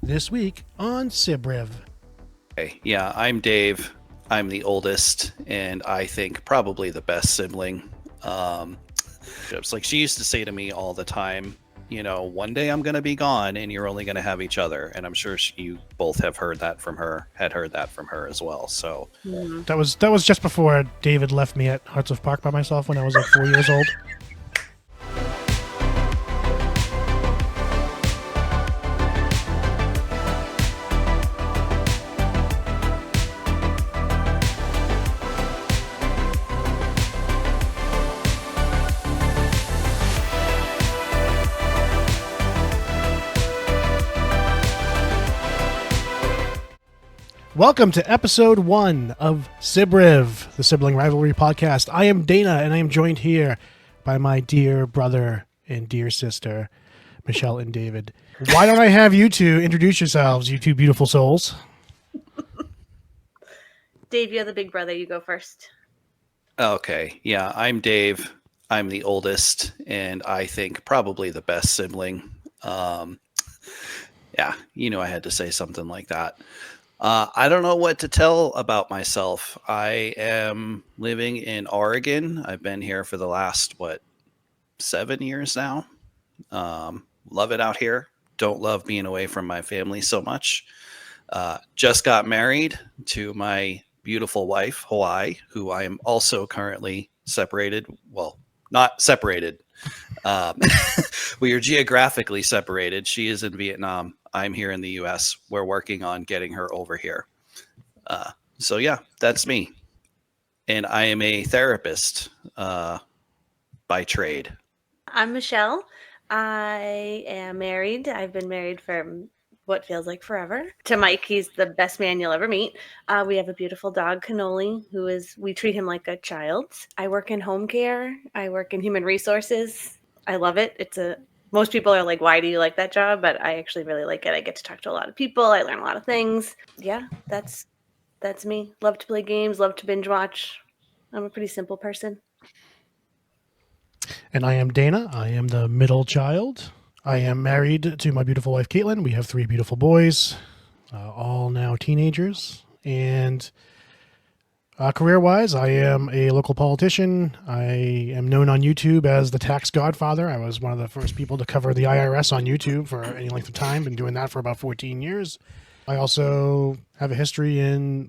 This week on SibRiv. Hey, yeah, I'm Dave. I'm the oldest, and I think probably the best sibling. It's like she used to say to me all the time, you know, one day I'm going to be gone and you're only going to have each other. And I'm sure you both have heard that from her, had heard that from her as well. So That was just before David left me at Hearts of Park by myself when I was like 4 years old. Welcome to episode 1 of SibRiv, the Sibling Rivalry Podcast. I am Dana, and I am joined here by my dear brother and dear sister, Michelle and David. Why don't I have you two introduce yourselves, you two beautiful souls? Dave, you're the big brother. You go first. okay, yeah, I'm Dave. I'm the oldest, and I think probably the best sibling. Yeah, you know, I had to say something like that. I don't know what to tell about myself. I am living in Oregon. I've been here for the last, 7 years now. Love it out here. Don't love being away from my family so much. Just got married to my beautiful wife, Hawaii, who I am also currently separated. Well, not separated. We are geographically separated. She is in Vietnam. I'm here in the U.S. We're working on getting her over here. So yeah, that's me. And I am a therapist by trade. I'm Michelle. I am married. I've been married for what feels like forever. To Mike, he's the best man you'll ever meet. We have a beautiful dog, Cannoli, we treat him like a child. I work in home care. I work in human resources. I love it. Most people are like, why do you like that job? But I actually really like it. I get to talk to a lot of people. I learn a lot of things. Yeah, that's me. Love to play games, love to binge watch. I'm a pretty simple person. And I am Dana. I am the middle child. I am married to my beautiful wife, Caitlin. We have 3 beautiful boys, all now teenagers. And career-wise, I am a local politician. I am known on YouTube as the tax godfather. I was one of the first people to cover the IRS on YouTube for any length of time. Been doing that for about 14 years. I also have a history in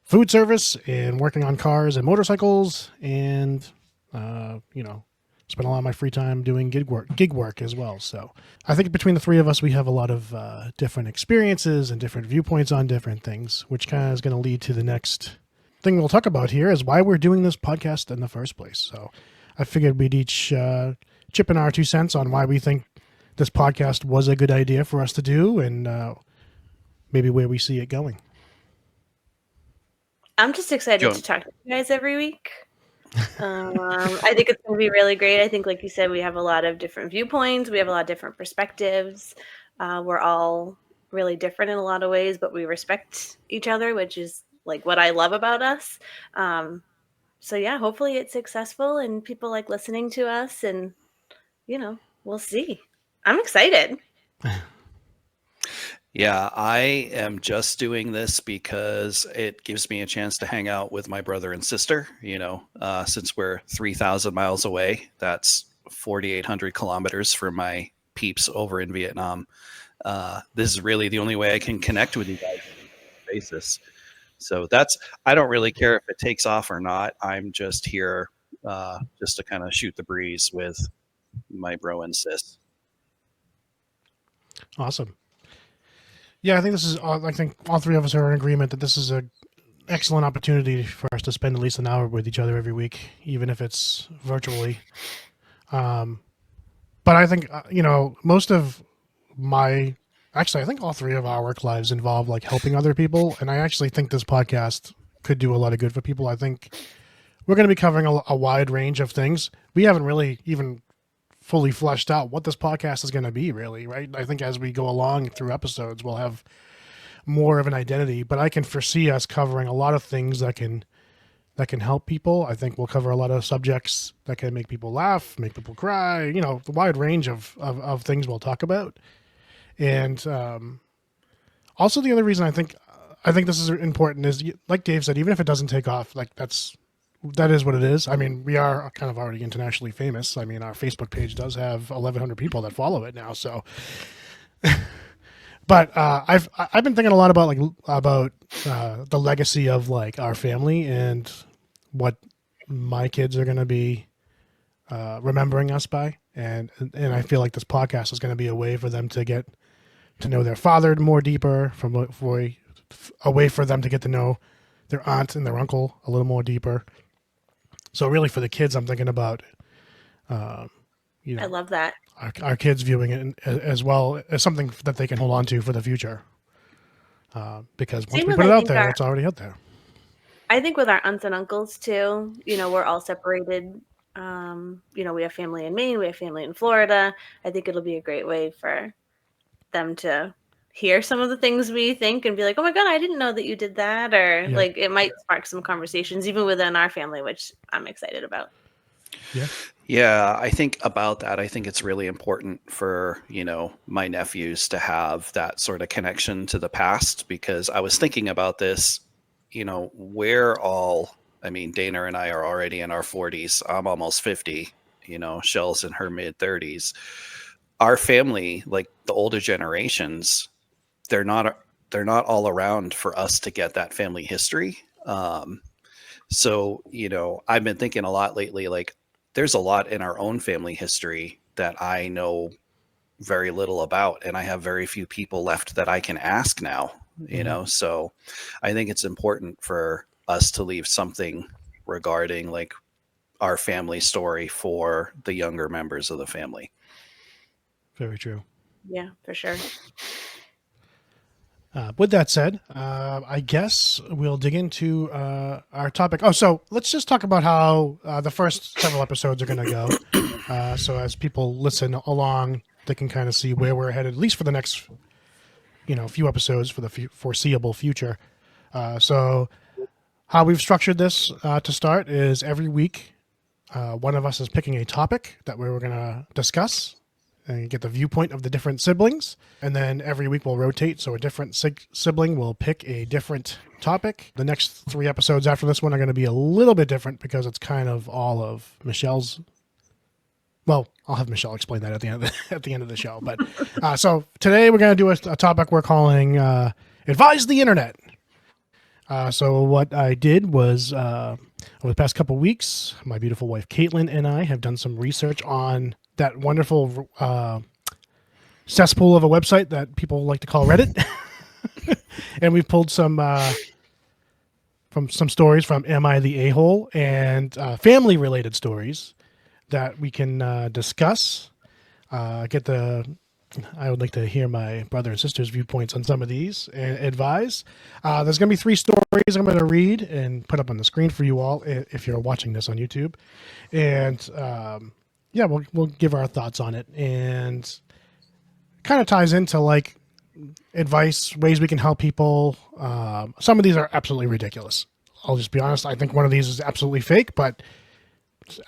food service and working on cars and motorcycles, and spend a lot of my free time doing gig work as well. So I think between the 3 of us, we have a lot of different experiences and different viewpoints on different things, which kind of is going to lead to the next thing we'll talk about here is why we're doing this podcast in the first place. So I figured we'd each chip in our 2 cents on why we think this podcast was a good idea for us to do, and maybe where we see it going. I'm just excited to talk to you guys every week. I think it's going to be really great. I think, like you said, we have a lot of different viewpoints. We have a lot of different perspectives. We're all really different in a lot of ways, but we respect each other, which is like what I love about us. So yeah, hopefully it's successful and people like listening to us, and we'll see. I'm excited. Yeah, I am just doing this because it gives me a chance to hang out with my brother and sister. Since we're 3,000 miles away, that's 4,800 kilometers for my peeps over in Vietnam. This is really the only way I can connect with you guys on a basis. So I don't really care if it takes off or not. I'm just here just to kind of shoot the breeze with my bro and sis. Awesome. Yeah, I think all 3 of us are in agreement that this is an excellent opportunity for us to spend at least an hour with each other every week, even if it's virtually. But I think, most of I think all 3 of our work lives involve like helping other people. And I actually think this podcast could do a lot of good for people. I think we're going to be covering a wide range of things. We haven't really even fully fleshed out what this podcast is going to be, really, right? I think as we go along through episodes, we'll have more of an identity, but I can foresee us covering a lot of things that can help people. I think we'll cover a lot of subjects that can make people laugh, make people cry, the wide range of things we'll talk about. And Also, the other reason I think this is important is, like Dave said, even if it doesn't take off, like that is what it is. I mean, we are kind of already internationally famous. I mean, our Facebook page does have 1,100 people that follow it now. So, but I've been thinking a lot about the legacy of like our family and what my kids are going to be remembering us by, and I feel like this podcast is going to be a way for them to get to know their father more deeper, a way for them to get to know their aunt and their uncle a little more deeper. So really for the kids, I'm thinking about, I love that. Our kids viewing it as well as something that they can hold on to for the future. Because once we put it out there, it's already out there. I think with our aunts and uncles too, we're all separated. We have family in Maine, we have family in Florida. I think it'll be a great way for them to hear some of the things we think and be like, oh my God, I didn't know that you did that. Or like it might spark some conversations even within our family, which I'm excited about. Yeah. Yeah, I think about that. I think it's really important for, my nephews to have that sort of connection to the past, because I was thinking about this, Dana and I are already in our 40s. I'm almost 50, Shell's in her mid 30s. Our family, like the older generations, they're not all around for us to get that family history. So, I've been thinking a lot lately, like there's a lot in our own family history that I know very little about, and I have very few people left that I can ask now, so I think it's important for us to leave something regarding like our family story for the younger members of the family. Very true. Yeah, for sure. With that said, I guess we'll dig into our topic. Oh, so let's just talk about how the first several episodes are going to go. So as people listen along, they can kind of see where we're headed, at least for the next, few episodes for the foreseeable future. So how we've structured this to start is every week, one of us is picking a topic that we're going to discuss and get the viewpoint of the different siblings. And then every week we'll rotate. So a different sibling will pick a different topic. The next 3 episodes after this one are going to be a little bit different because it's kind of all of Michelle's. Well, I'll have Michelle explain that at the end of the show. But so today we're going to do a topic we're calling Advise the Internet. So what I did was over the past couple of weeks, my beautiful wife Caitlin and I have done some research on that wonderful cesspool of a website that people like to call Reddit. And we've pulled some stories from Am I the A-Hole and family related stories that we can discuss. I would like to hear my brother and sister's viewpoints on some of these and advise. There's going to be 3 stories I'm going to read and put up on the screen for you all if you're watching this on YouTube. And we'll give our thoughts on it, and kind of ties into like advice, ways we can help people. Some of these are absolutely ridiculous. I'll just be honest. I think one of these is absolutely fake, but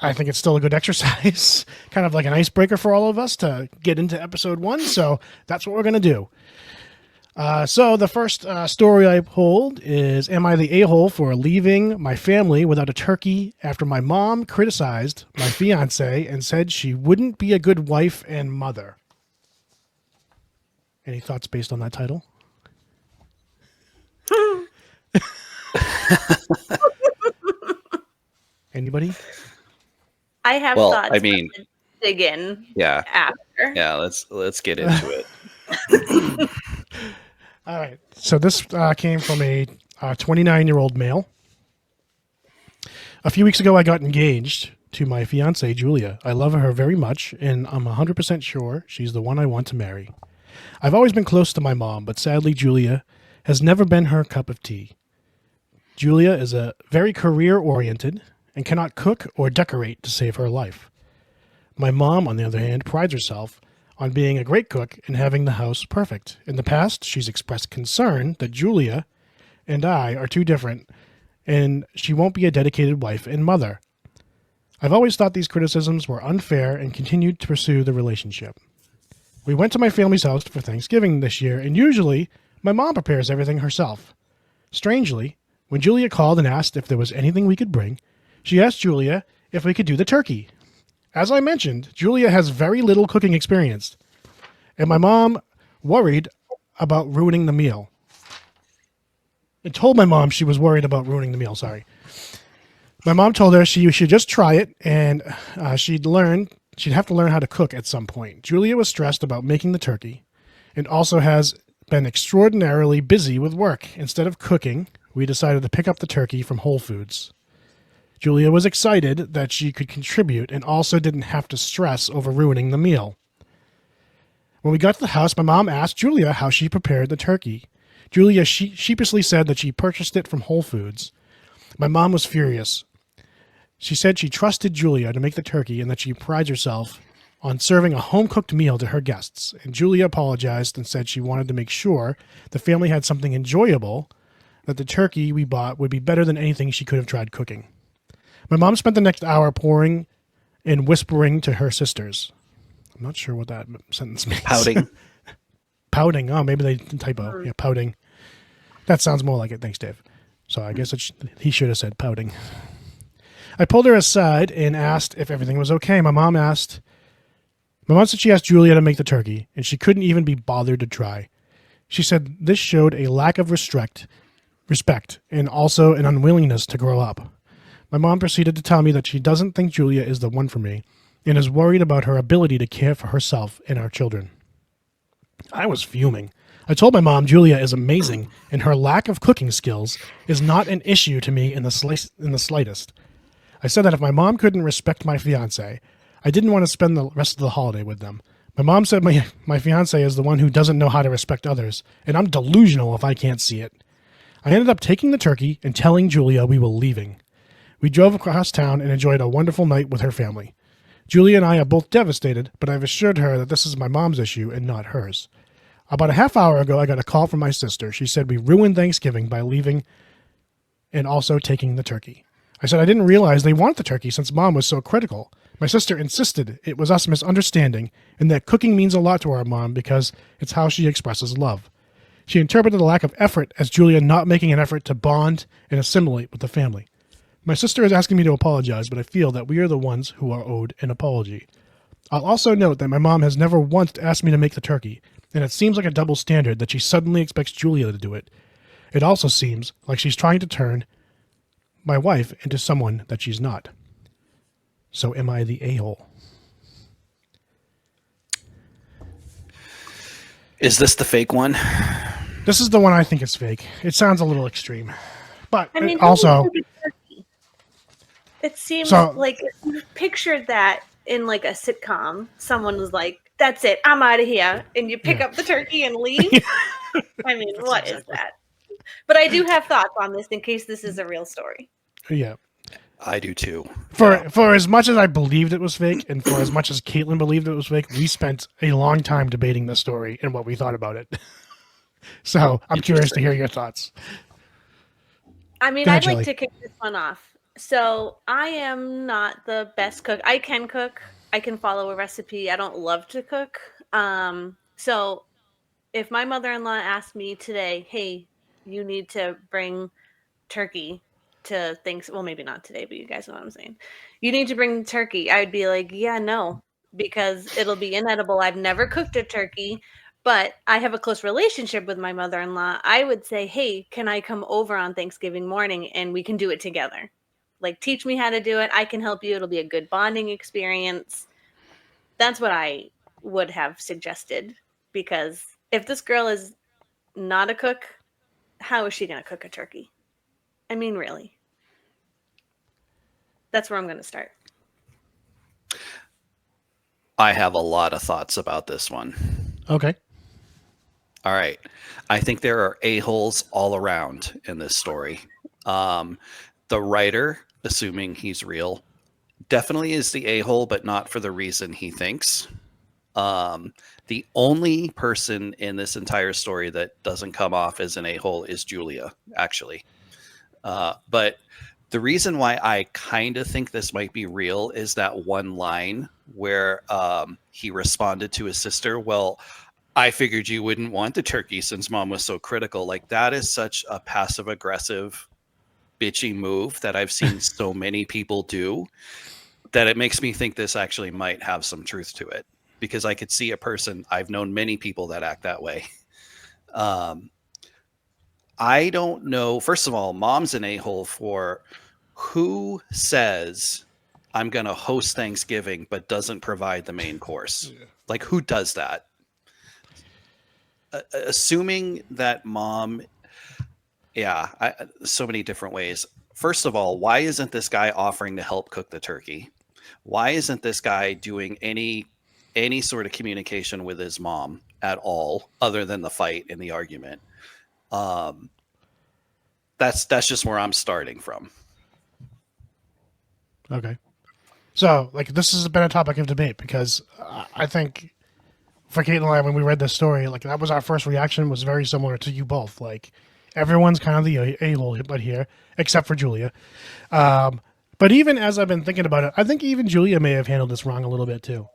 I think it's still a good exercise, kind of like an icebreaker for all of us to get into episode 1. So that's what we're going to do. So the first story I pulled is, am I the a-hole for leaving my family without a turkey after my mom criticized my fiance and said she wouldn't be a good wife and mother? Any thoughts based on that title? Anybody? I have thoughts. I mean, dig in. Yeah. After. Yeah. Let's get into it. All right. So this came from a 29-year-old male. A few weeks ago, I got engaged to my fiancée, Julia. I love her very much, and I'm 100% sure she's the one I want to marry. I've always been close to my mom, but sadly, Julia has never been her cup of tea. Julia is very career-oriented and cannot cook or decorate to save her life. My mom, on the other hand, prides herself on being a great cook and having the house perfect. In the past, she's expressed concern that Julia and I are too different and she won't be a dedicated wife and mother. I've always thought these criticisms were unfair and continued to pursue the relationship. We went to my family's house for Thanksgiving this year, and usually My mom prepares everything herself. Strangely, when Julia called and asked if there was anything we could bring, she asked Julia if we could do the turkey. As I mentioned, Julia has very little cooking experience, and my mom worried about ruining the meal. It told my mom she was worried about ruining the meal, sorry. My mom told her she should just try it, and she'd have to learn how to cook at some point. Julia was stressed about making the turkey, and also has been extraordinarily busy with work. Instead of cooking, we decided to pick up the turkey from Whole Foods. Julia was excited that she could contribute and also didn't have to stress over ruining the meal. When we got to the house, my mom asked Julia how she prepared the turkey. Julia sheepishly said that she purchased it from Whole Foods. My mom was furious. She said she trusted Julia to make the turkey and that she prides herself on serving a home-cooked meal to her guests. And Julia apologized and said she wanted to make sure the family had something enjoyable, that the turkey we bought would be better than anything she could have tried cooking. My mom spent the next hour pouring and whispering to her sisters. I'm not sure what that sentence means. Pouting. Pouting. Oh, maybe they typo. Yeah, pouting. That sounds more like it. Thanks, Dave. So I guess he should have said pouting. I pulled her aside and asked if everything was okay. My mom said she asked Julia to make the turkey, and she couldn't even be bothered to try. She said this showed a lack of respect, and also an unwillingness to grow up. My mom proceeded to tell me that she doesn't think Julia is the one for me, and is worried about her ability to care for herself and our children. I was fuming. I told my mom Julia is amazing, and her lack of cooking skills is not an issue to me in the slightest. I said that if my mom couldn't respect my fiancé, I didn't want to spend the rest of the holiday with them. My mom said my fiancé is the one who doesn't know how to respect others, and I'm delusional if I can't see it. I ended up taking the turkey and telling Julia we were leaving. We drove across town and enjoyed a wonderful night with her family. Julia and I are both devastated, but I've assured her that this is my mom's issue and not hers. About a half hour ago, I got a call from my sister. She said we ruined Thanksgiving by leaving and also taking the turkey. I said I didn't realize they wanted the turkey since Mom was so critical. My sister insisted it was us misunderstanding and that cooking means a lot to our mom because it's how she expresses love. She interpreted the lack of effort as Julia not making an effort to bond and assimilate with the family. My sister is asking me to apologize, but I feel that we are the ones who are owed an apology. I'll also note that my mom has never once asked me to make the turkey, and it seems like a double standard that she suddenly expects Julia to do it. It also seems like she's trying to turn my wife into someone that she's not. So am I the a-hole? Is this the fake one? This is the one I think is fake. It sounds a little extreme. But I mean, also... It seems So- like if you pictured that in like a sitcom, someone was like, that's it, I'm out of here. And you pick up the turkey and leave. I mean, what is that? But I do have thoughts on this in case this is a real story. Yeah. I do too. For as much as I believed it was fake, and for as much as Caitlin believed it was fake, we spent a long time debating the story and what we thought about it. So I'm curious to hear your thoughts. I mean, Go ahead, I'd like Shelley. to kick this one off. So I am not the best cook. I can cook. I can follow a recipe. I don't love to cook. So if my mother-in-law asked me today, hey, you need to bring turkey to things, well, maybe not today, but you guys know what I'm saying. You need to bring turkey. I'd be like, yeah, no, because it'll be inedible. I've never cooked a turkey, but I have a close relationship with my mother-in-law. I would say, hey, can I come over on Thanksgiving morning and we can do it together? Like, teach me how to do it. I can help you. It'll be a good bonding experience. That's what I would have suggested, because if this girl is not a cook, how is she going to cook a turkey? I mean, really. That's where I'm going to start. I have a lot of thoughts about this one. Okay. All right. I think there are a-holes all around in this story. The writer, assuming he's real, definitely is the a-hole, but not for the reason he thinks. The only person in this entire story that doesn't come off as an a-hole is Julia, actually. But the reason why I kind of think this might be real is that one line where he responded to his sister. Well, I figured you wouldn't want the turkey since mom was so critical. Like, that is such a passive aggressive, bitchy move that I've seen so many people do that it makes me think this actually might have some truth to it, because I could see a person, I've known many people that act that way. I don't know. First of all, mom's an a-hole for who says I'm going to host Thanksgiving but doesn't provide the main course. Yeah. Like, who does that? Assuming that mom, so many different ways. First of all, why isn't this guy offering to help cook the turkey? Why isn't this guy doing any sort of communication with his mom at all, other than the fight and the argument? That's just where I'm starting from. Okay. So, like, this has been a topic of debate because I think for Kate and I, when we read this story, like, that was our first reaction, was very similar to you both. Like, everyone's kind of the a-hole but here, except for Julia. But even as I've been thinking about it, I think even Julia may have handled this wrong a little bit too,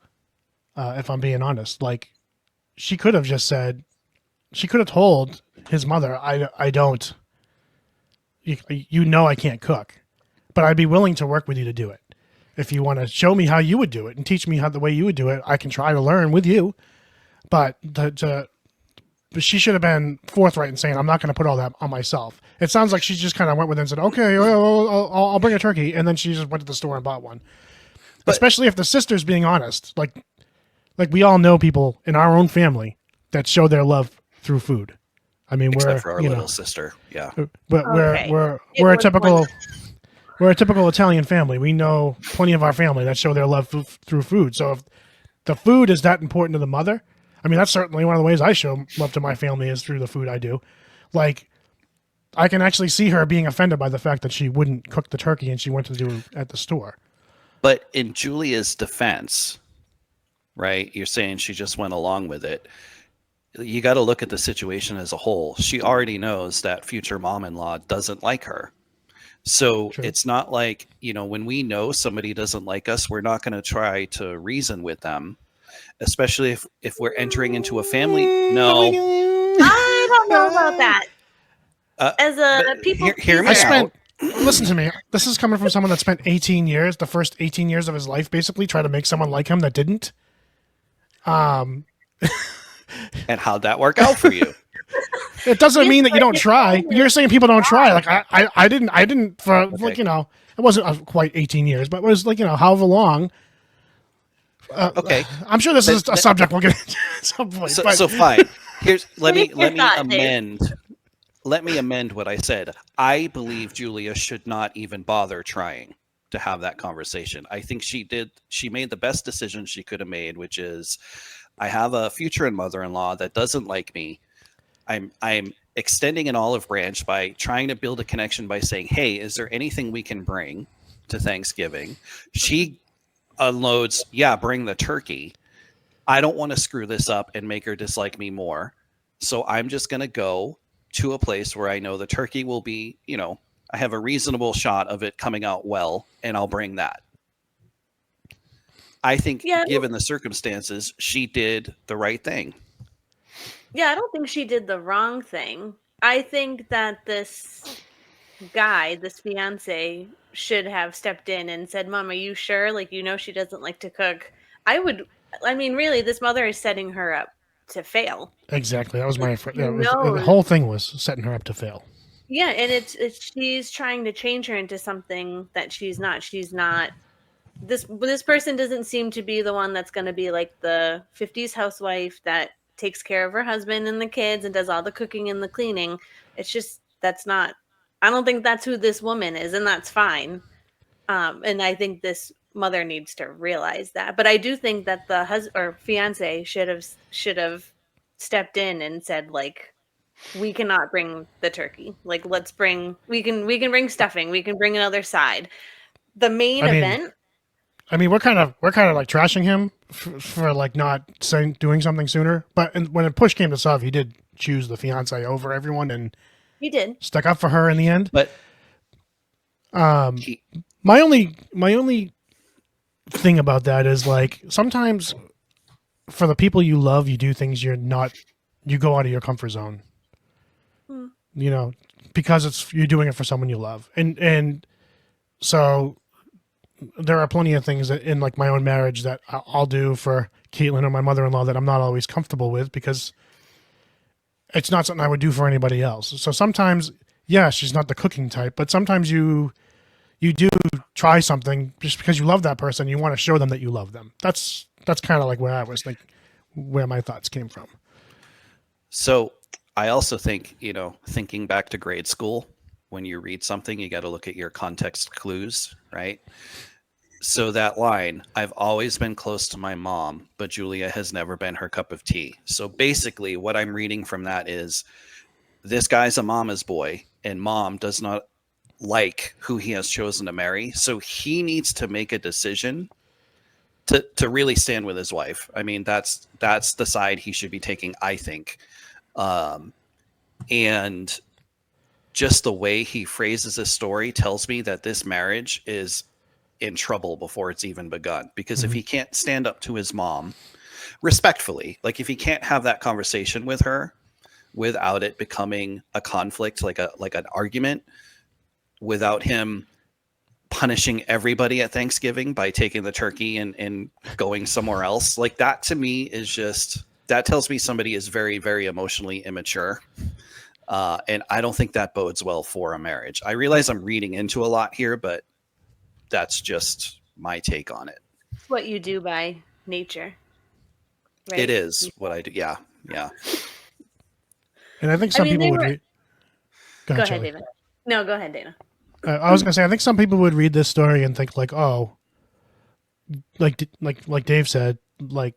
if I'm being honest. Like, she could have just said, she could have told his mother, I don't, you know I can't cook, but I'd be willing to work with you to do it. If you want to show me how you would do it and teach me how the way you would do it, I can try to learn with you. But she should have been forthright in saying, I'm not going to put all that on myself. It sounds like she just kind of went with it and said, okay, I'll bring a turkey. And then she just went to the store and bought one. But, especially if the sister's being honest. Like we all know people in our own family that show their love through food. I mean, except for our little sister. Yeah. But we're a typical Italian family. We know plenty of our family that show their love through food. So if the food is that important to the mother, I mean, that's certainly one of the ways I show love to my family is through the food I do. Like, I can actually see her being offended by the fact that she wouldn't cook the turkey and she went to do it at the store. But in Julia's defense, right, you're saying she just went along with it. You got to look at the situation as a whole. She already knows that future mom-in-law doesn't like her. So True. It's not like, when we know somebody doesn't like us, we're not going to try to reason with them, especially if we're entering into a family. No. I don't know about that. As a people, hear me out. Listen to me. This is coming from someone that spent 18 years, the first 18 years of his life, basically trying to make someone like him that didn't. And how'd that work out for you? It doesn't mean that you don't try. You're saying people don't try. Like I didn't for okay. It wasn't quite 18 years, but it was however long. Okay. I'm sure this is a subject we'll get into at some point. So fine. Let me amend what I said. I believe Julia should not even bother trying to have that conversation. I think she made the best decision she could have made, which is, I have a future mother-in-law that doesn't like me. I'm extending an olive branch by trying to build a connection by saying, hey, is there anything we can bring to Thanksgiving? She unloads, bring the turkey. I don't want to screw this up and make her dislike me more. So I'm just going to go to a place where I know the turkey will be, I have a reasonable shot of it coming out well, and I'll bring that. I think given the circumstances, she did the right thing. Yeah, I don't think she did the wrong thing. I think that this guy, this fiance, should have stepped in and said, Mom, are you sure? Like, she doesn't like to cook. Really, this mother is setting her up to fail. Exactly. That was the whole thing was setting her up to fail. Yeah, and it's she's trying to change her into something that she's not. She's not. This person doesn't seem to be the one that's going to be like the 50s housewife that takes care of her husband and the kids and does all the cooking and the cleaning. It's just, that's not, I don't think that's who this woman is, and that's fine. And I think this mother needs to realize that. But I do think that the fiance should have stepped in and said, like, we cannot bring the turkey. Like, we can bring stuffing. We can bring another side. The main event. We're kind of like trashing him for like not doing something sooner. But when a push came to shove, he did choose the fiance over everyone, and he did stuck up for her in the end. But my only thing about that is, like, sometimes for the people you love, you do things you go out of your comfort zone. You know, because you're doing it for someone you love. And so there are plenty of things that in like my own marriage that I'll do for Caitlin or my mother-in-law that I'm not always comfortable with because it's not something I would do for anybody else. So sometimes, yeah, she's not the cooking type, but sometimes you do try something just because you love that person. You want to show them that you love them. That's kind of like where I was like, where my thoughts came from. So I also think, you know, thinking back to grade school, when you read something, you got to look at your context clues, right? So that line, I've always been close to my mom, but Julia has never been her cup of tea. So basically what I'm reading from that is this guy's a mama's boy and mom does not like who he has chosen to marry. So he needs to make a decision to really stand with his wife. I mean, that's the side he should be taking, I think. And just the way he phrases his story tells me that this marriage is in trouble before it's even begun. Because if he can't stand up to his mom respectfully, like if he can't have that conversation with her without it becoming a conflict, like an argument, without him punishing everybody at Thanksgiving by taking the turkey and going somewhere else, like that to me is just, that tells me somebody is very, very emotionally immature. And I don't think that bodes well for a marriage. I realize I'm reading into a lot here, but that's just my take on it. It's what you do by nature. Right? It is what I do. Yeah. Yeah. And I think some people would read. Go ahead, David. No, go ahead, Dana. I was going to say, I think some people would read this story and think like, oh, like Dave said, like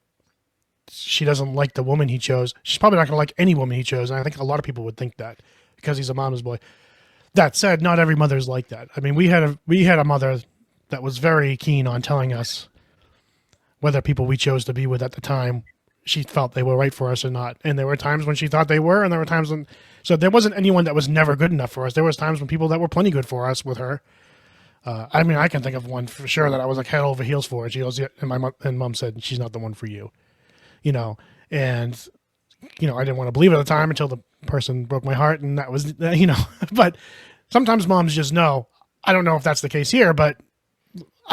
she doesn't like the woman he chose. She's probably not going to like any woman he chose. And I think a lot of people would think that because he's a mama's boy. That said, not every mother's like that. I mean, we had a mother that was very keen on telling us whether people we chose to be with at the time, she felt they were right for us or not. And there were times when she thought they were, and there were times when, so there wasn't anyone that was never good enough for us. There was times when people that were plenty good for us with her. I mean, I can think of one for sure that I was like head over heels for. She goes, yeah, and mom said, she's not the one for you, you know? And, you know, I didn't want to believe it at the time until the person broke my heart, and that was, you know, but sometimes moms just know. I don't know if that's the case here, but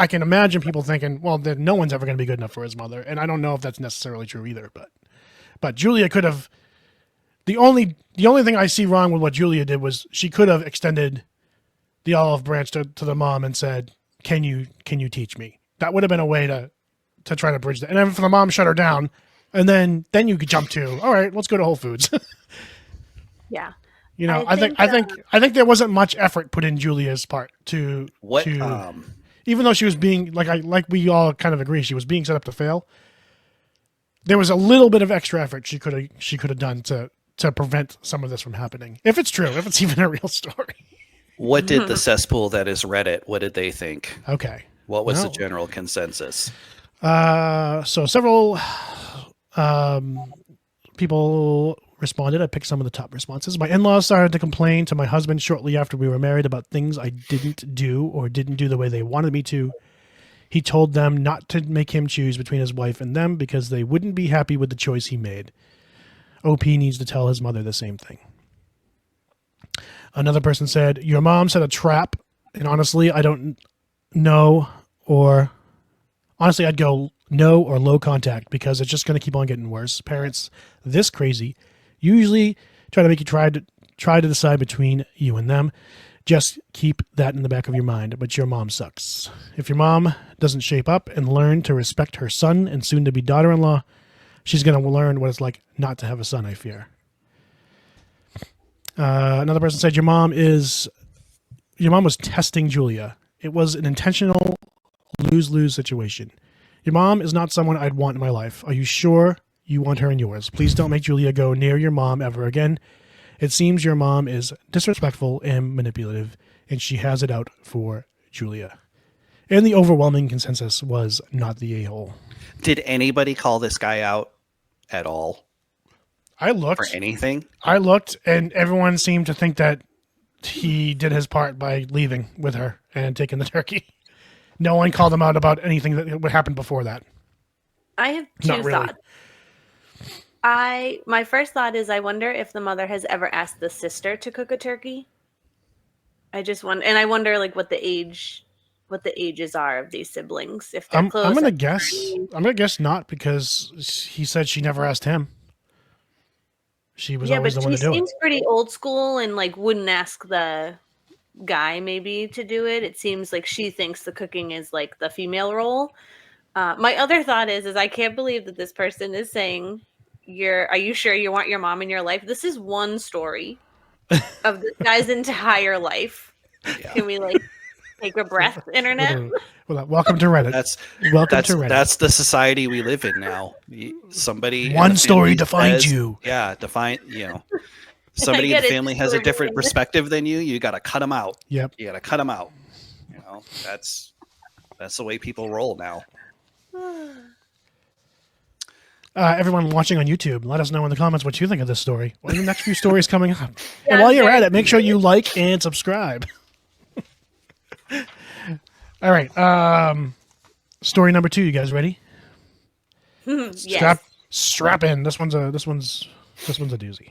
I can imagine people thinking, well, then no one's ever going to be good enough for his mother. And I don't know if that's necessarily true either, but Julia could have, the only thing I see wrong with what Julia did was she could have extended the olive branch to the mom and said, can you teach me? That would have been a way to try to bridge that. And then for the mom shut her down, and then you could jump to, all right, let's go to Whole Foods. Yeah. You know, I think there wasn't much effort put in Julia's part to even though she was being like we all kind of agree she was being set up to fail. There was a little bit of extra effort she could have done to prevent some of this from happening. If it's true, if it's even a real story. What did the cesspool that is Reddit, what did they think? Okay. What was the general consensus? So several people responded. I picked some of the top responses. My in-laws started to complain to my husband shortly after we were married about things I didn't do or didn't do the way they wanted me to. He told them not to make him choose between his wife and them because they wouldn't be happy with the choice he made. OP needs to tell his mother the same thing. Another person said, your mom set a trap, and honestly, I don't know, or honestly, I'd go no or low contact because it's just going to keep on getting worse. Parents this crazy usually try to make you try to decide between you and them. Just keep that in the back of your mind, but your mom sucks. If your mom doesn't shape up and learn to respect her son and soon-to-be daughter-in-law, she's going to learn what it's like not to have a son, I fear. Another person said, your mom was testing Julia. It was an intentional lose-lose situation. Your mom is not someone I'd want in my life. Are you sure you want her in yours? Please don't make Julia go near your mom ever again. It seems your mom is disrespectful and manipulative, and she has it out for Julia. And the overwhelming consensus was not the a-hole. Did anybody call this guy out at all? I looked. For anything? I looked, and everyone seemed to think that he did his part by leaving with her and taking the turkey. No one called him out about anything that would happen before that. I have two thoughts. My first thought is I wonder if the mother has ever asked the sister to cook a turkey. I just wonder, and I wonder like what the ages are of these siblings, if they're I'm close. gonna guess. I'm gonna guess not, because he said she never asked him. She was always the one she to do it. seems pretty old school and like wouldn't ask the guy maybe to do it. It seems like she thinks the cooking is like the female role. My other thought is I can't believe that this person is saying, are you sure you want your mom in your life? This is one story of this guy's entire life. Yeah. Can we like take a breath, internet? Welcome to Reddit. That's the society we live in now. Somebody one story defines says, you. Yeah, somebody in the family has a different perspective than you. You got to cut them out. Yep. You got to cut them out. That's the way people roll now. Everyone watching on YouTube, let us know in the comments what you think of this story. What are the next few stories coming up? And while you're at it, make sure you like and subscribe. All right. Story number 2. You guys ready? Yes. Strap in. This one's a doozy.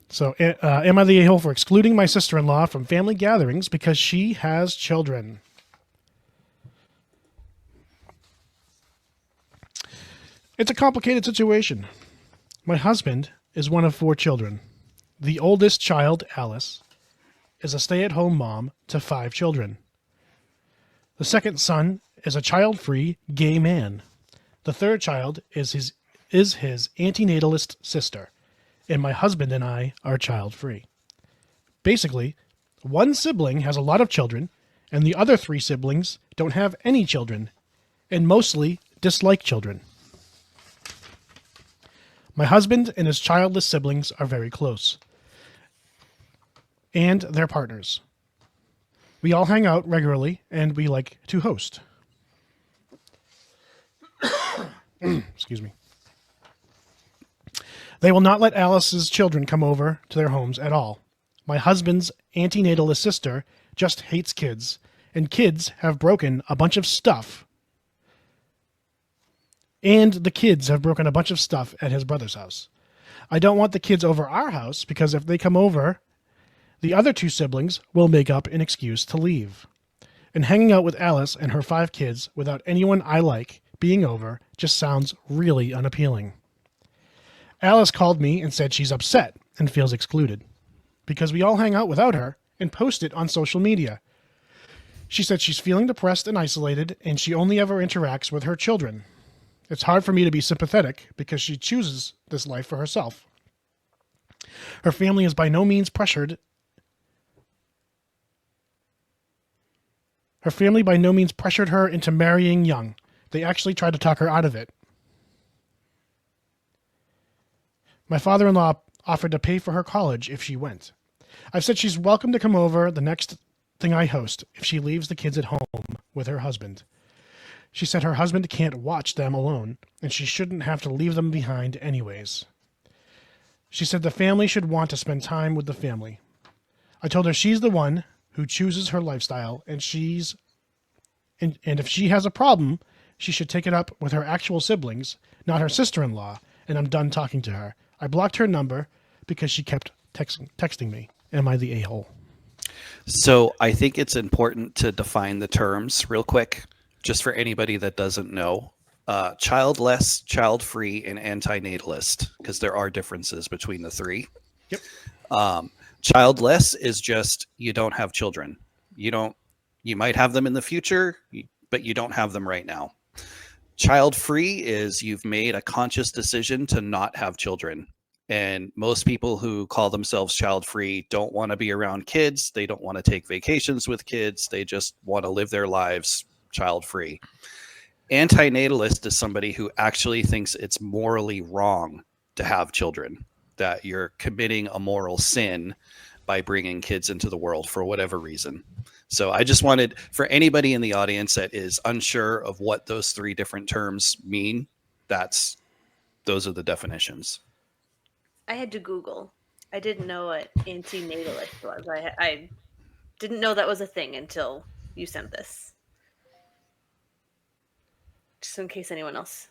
So, am I the a-hole for excluding my sister-in-law from family gatherings because she has children? It's a complicated situation. My husband is one of 4 children. The oldest child, Alice, is a stay-at-home mom to 5 children. The second son is a child-free gay man. The third child is his antinatalist sister, and my husband and I are child-free. Basically, one sibling has a lot of children, and the other 3 siblings don't have any children, and mostly dislike children. My husband and his childless siblings are very close, and they're partners. We all hang out regularly, and we like to host. Excuse me. They will not let Alice's children come over to their homes at all. My husband's antinatalist sister just hates kids, and kids have broken a bunch of stuff. And the kids have broken a bunch of stuff at his brother's house. I don't want the kids over our house because if they come over, the other 2 siblings will make up an excuse to leave. And hanging out with Alice and her 5 kids without anyone I like being over just sounds really unappealing. Alice called me and said she's upset and feels excluded because we all hang out without her and post it on social media. She said she's feeling depressed and isolated, and she only ever interacts with her children. It's hard for me to be sympathetic because she chooses this life for herself. Her family is by no means pressured. Her family by no means pressured her into marrying young. They actually tried to talk her out of it. My father-in-law offered to pay for her college if she went. I've said she's welcome to come over the next thing I host if she leaves the kids at home with her husband. She said her husband can't watch them alone, and she shouldn't have to leave them behind anyways. She said the family should want to spend time with the family. I told her she's the one who chooses her lifestyle, and if she has a problem, she should take it up with her actual siblings, not her sister-in-law, and I'm done talking to her. I blocked her number because she kept texting me. Am I the a-hole? So I think it's important to define the terms real quick, just for anybody that doesn't know. Childless, child-free, and antinatalist, because there are differences between the 3. Yep. Childless is just you don't have children. You might have them in the future, but you don't have them right now. Child-free is you've made a conscious decision to not have children. And most people who call themselves child-free don't want to be around kids. They don't want to take vacations with kids. They just want to live their lives child-free. Antinatalist is somebody who actually thinks it's morally wrong to have children, that you're committing a moral sin by bringing kids into the world for whatever reason. So I just wanted, for anybody in the audience that is unsure of what those 3 different terms mean, those are the definitions. I had to Google. I didn't know what antinatalist was. I didn't know that was a thing until you sent this. Just in case anyone else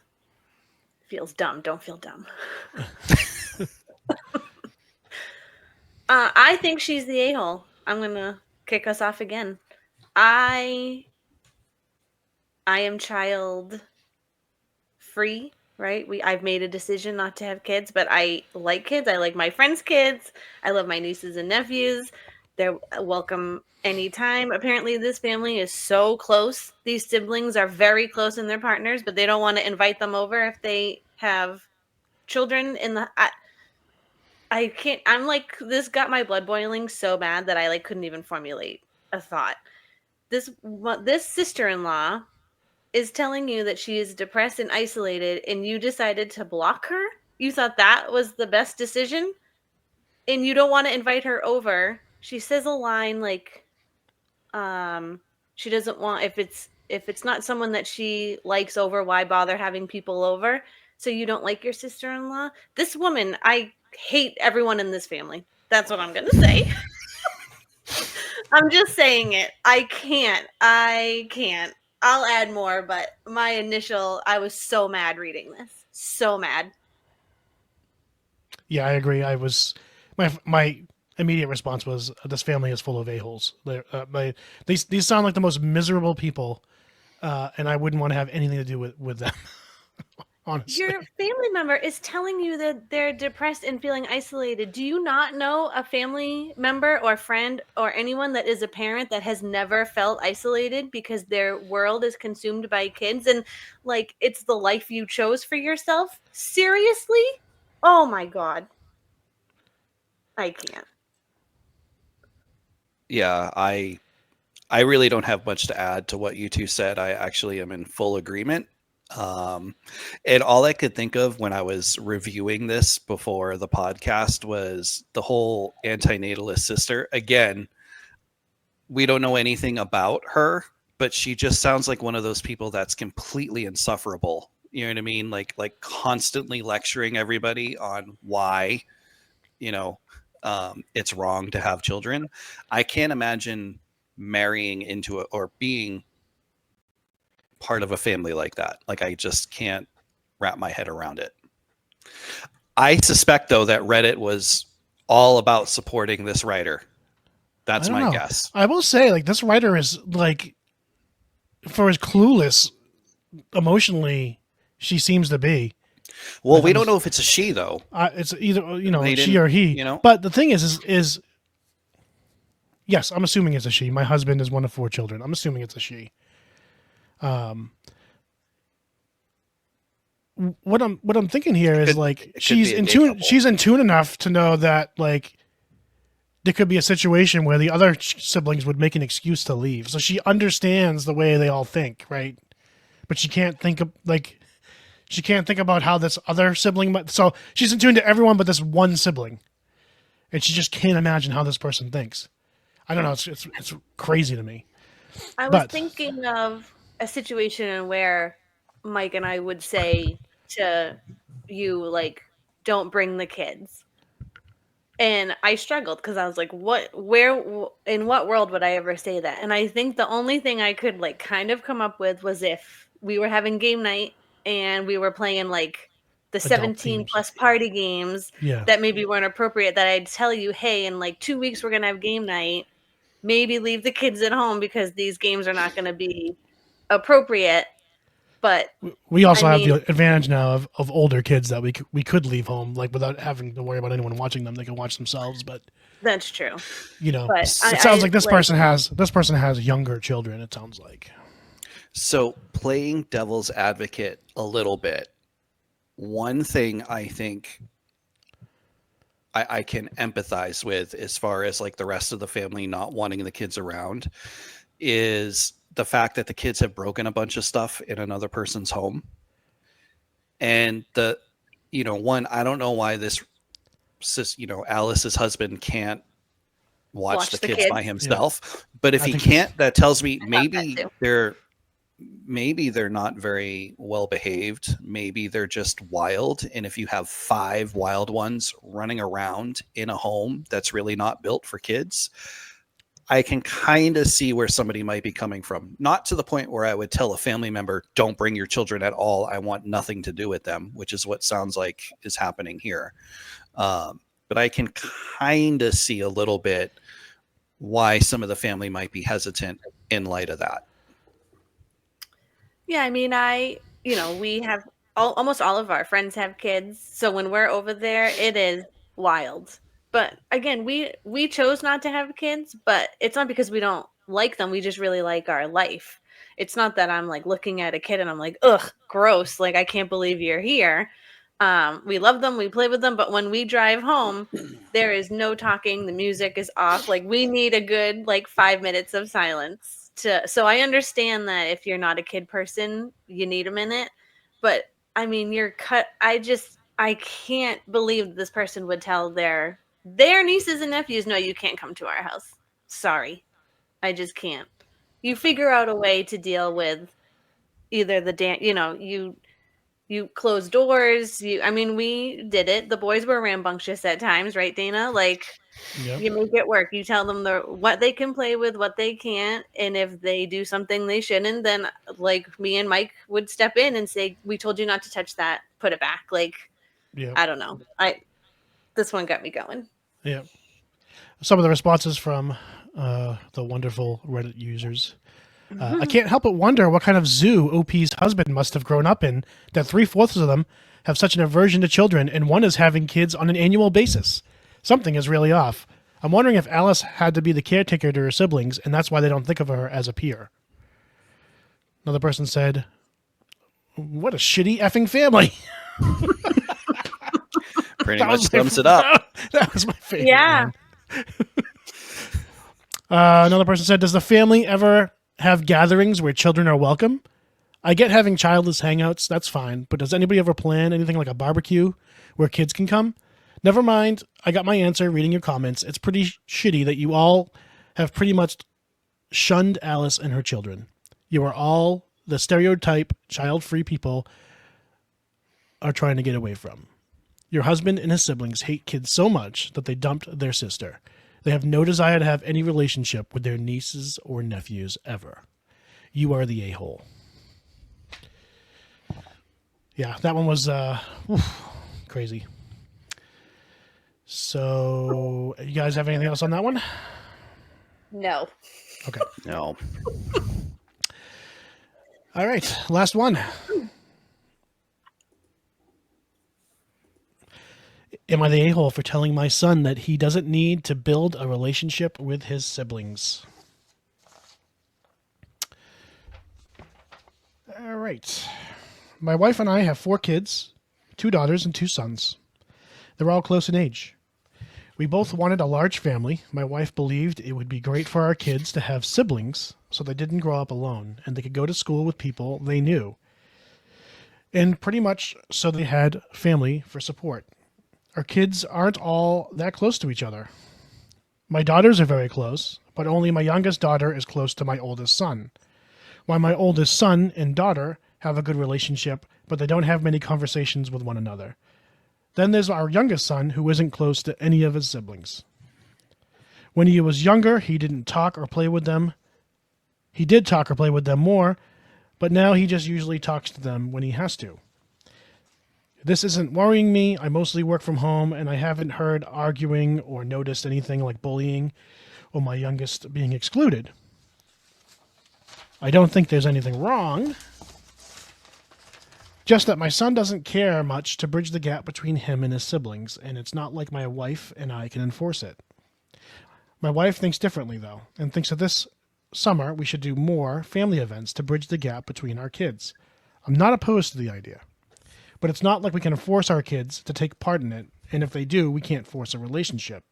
feels dumb. Don't feel dumb. I think she's the a-hole. I'm gonna kick us off again. I am child free, right? I've made a decision not to have kids, but I like kids. I like my friends' kids. I love my nieces and nephews. They're welcome anytime. Apparently, this family is so close. These siblings are very close in their partners, but they don't want to invite them over if they have children in the. I can't. I'm like, this got my blood boiling so bad that I like couldn't even formulate a thought. This sister-in-law is telling you that she is depressed and isolated, and you decided to block her. You thought that was the best decision, and you don't want to invite her over. She says a line like, she doesn't want, if it's not someone that she likes over, why bother having people over? So you don't like your sister-in-law? This woman, I hate everyone in this family. That's what I'm gonna say. I'm just saying it. I can't. I'll add more, but I was so mad reading this. So mad. Yeah, I agree. I was my immediate response was this family is full of a-holes. These sound like the most miserable people, and I wouldn't want to have anything to do with them. Honestly. Your family member is telling you that they're depressed and feeling isolated. Do you not know a family member or friend or anyone that is a parent that has never felt isolated because their world is consumed by kids and like it's the life you chose for yourself? Seriously? Oh my God. I can't. Yeah, I really don't have much to add to what you two said. I actually am in full agreement. And all I could think of when I was reviewing this before the podcast was the whole antinatalist sister. Again, we don't know anything about her, but she just sounds like one of those people that's completely insufferable. You know what I mean? Like constantly lecturing everybody on why, it's wrong to have children. I can't imagine marrying into it or being part of a family like that. Like, I just can't wrap my head around it. I suspect, though, that Reddit was all about supporting this writer. That's my guess. I will say, like, this writer is, like, for as clueless emotionally she seems to be. Well, we don't know if it's a she, though. It's either, she or he. But the thing is yes, I'm assuming it's a she. My husband is one of 4 children. I'm assuming it's a she. What I'm thinking here is she's in tune enough to know that like there could be a situation where the other siblings would make an excuse to leave. So she understands the way they all think, right? But she can't think about how this other sibling so she's in tune to everyone but this one sibling. And she just can't imagine how this person thinks. I don't know, it's crazy to me. I was thinking of a situation where Mike and I would say to you, like, don't bring the kids. And I struggled because I was like, in what world would I ever say that? And I think the only thing I could like kind of come up with was if we were having game night and we were playing like the 17 plus party games that maybe weren't appropriate, that I'd tell you, hey, in like 2 weeks, we're going to have game night. Maybe leave the kids at home because these games are not going to be appropriate. But we also have the advantage now of older kids that we could leave home like without having to worry about anyone watching them. They can watch themselves. But that's true. But it sounds like this person has younger children. It sounds like. So playing devil's advocate a little bit, one thing I think I can empathize with as far as like the rest of the family not wanting the kids around is the fact that the kids have broken a bunch of stuff in another person's home. And I don't know why Alice's husband can't watch the kids by himself. Yeah. But if he can't, that tells me maybe they're not very well behaved. Maybe they're just wild. And if you have 5 wild ones running around in a home that's really not built for kids, I can kind of see where somebody might be coming from. Not to the point where I would tell a family member, don't bring your children at all. I want nothing to do with them, which is what sounds like is happening here. But I can kind of see a little bit why some of the family might be hesitant in light of that. Yeah, I mean, we have almost all of our friends have kids. So when we're over there, it is wild. But again, we chose not to have kids, but it's not because we don't like them. We just really like our life. It's not that I'm like looking at a kid and I'm like, ugh, gross. Like, I can't believe you're here. We love them. We play with them. But when we drive home, there is no talking. The music is off. Like, we need a good 5 minutes of silence. So I understand that if you're not a kid person, you need a minute. But I mean, you're cut. I can't believe this person would tell their nieces and nephews, no, you can't come to our house. Sorry. I just can't. You figure out a way to deal with either you close doors. We did it. The boys were rambunctious at times, right, Dana? Yep. You make it work. You tell them what they can play with, what they can't, and if they do something they shouldn't, then me and Mike would step in and say, "We told you not to touch that. Put it back." Yep. I don't know. This one got me going. Yeah. Some of the responses from the wonderful Reddit users. I can't help but wonder what kind of zoo OP's husband must have grown up in that 3/4 of them have such an aversion to children and one is having kids on an annual basis. Something is really off. I'm wondering if Alice had to be the caretaker to her siblings and that's why they don't think of her as a peer. Another person said, what a shitty effing family. Pretty much sums it up. That was my favorite. Yeah. Another person said, does the family ever have gatherings where children are welcome? I get having childless hangouts, that's fine, but does anybody ever plan anything like a barbecue where kids can come? Never mind, I got my answer reading your comments. It's pretty shitty that you all have pretty much shunned Alice and her children. You are all the stereotype child-free people are trying to get away from. Your husband and his siblings hate kids so much that they dumped their sister. They have no desire to have any relationship with their nieces or nephews ever. You are the a-hole. Yeah, that one was crazy. So, you guys have anything else on that one? No. Okay. No. All right, last one. Am I the a-hole for telling my son that he doesn't need to build a relationship with his siblings? All right. My wife and I have 4 kids, 2 daughters and 2 sons. They're all close in age. We both wanted a large family. My wife believed it would be great for our kids to have siblings so they didn't grow up alone and they could go to school with people they knew. And pretty much so they had family for support. Our kids aren't all that close to each other. My daughters are very close, but only my youngest daughter is close to my oldest son. While my oldest son and daughter have a good relationship, but they don't have many conversations with one another. Then there's our youngest son who isn't close to any of his siblings. When he was younger, he didn't talk or play with them. He did talk or play with them more, but now he just usually talks to them when he has to. This isn't worrying me. I mostly work from home, and I haven't heard arguing or noticed anything like bullying or my youngest being excluded. I don't think there's anything wrong. Just that my son doesn't care much to bridge the gap between him and his siblings, and it's not like my wife and I can enforce it. My wife thinks differently, though, and thinks that this summer we should do more family events to bridge the gap between our kids. I'm not opposed to the idea. But it's not like we can force our kids to take part in it, and if they do, we can't force a relationship.